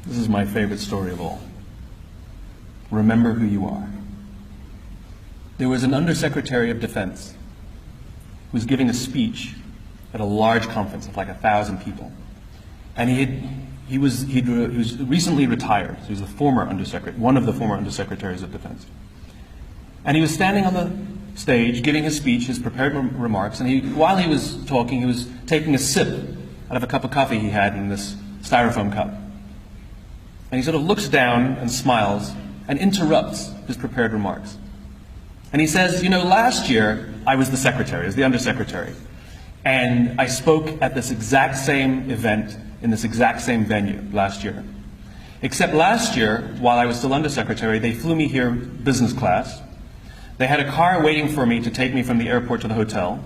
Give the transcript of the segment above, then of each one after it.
This is my favorite story of all. Remember who you are. There was an Undersecretary of Defense who was giving a speech at a large conference of like 1,000 people. And he was recently retired. So he was the former Undersecretary, one of the former Undersecretaries of Defense. And he was standing on the stage giving his speech, his prepared remarks, and while he was talking, he was taking a sip out of a cup of coffee he had in this styrofoam cup. And he sort of looks down and smiles and interrupts his prepared remarks. And he says, last year I was the secretary, as the undersecretary, and I spoke at this exact same event in this exact same venue last year. Except last year, while I was still undersecretary, they flew me here business class. They had a car waiting for me to take me from the airport to the hotel.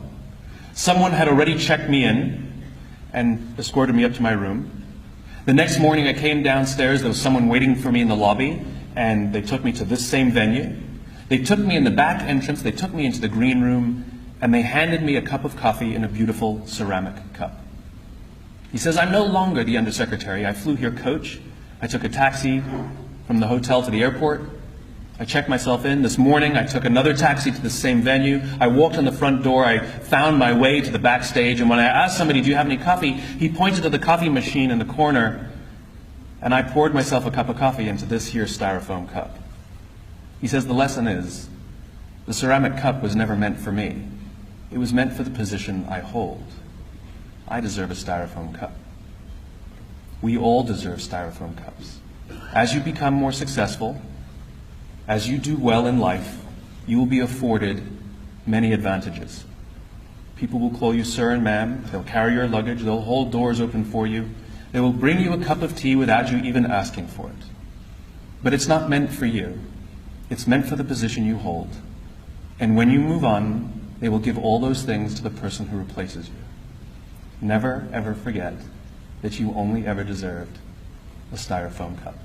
Someone had already checked me in and escorted me up to my room. The next morning I came downstairs, there was someone waiting for me in the lobby, and they took me to this same venue. They took me in the back entrance, they took me into the green room, and they handed me a cup of coffee in a beautiful ceramic cup. He says, I'm no longer the undersecretary. I flew here coach. I took a taxi from the hotel to the airport. I checked myself in. This morning I took another taxi to the same venue. I walked in the front door. I found my way to the backstage, and when I asked somebody, do you have any coffee? He pointed to the coffee machine in the corner, and I poured myself a cup of coffee into this here styrofoam cup. He says the lesson is, the ceramic cup was never meant for me. It was meant for the position I hold. I deserve a styrofoam cup. We all deserve styrofoam cups. As you become more successful, as you do well in life, you will be afforded many advantages. People will call you sir and ma'am. They'll carry your luggage. They'll hold doors open for you. They will bring you a cup of tea without you even asking for it. But it's not meant for you. It's meant for the position you hold. And when you move on, they will give all those things to the person who replaces you. Never, ever forget that you only ever deserved a styrofoam cup.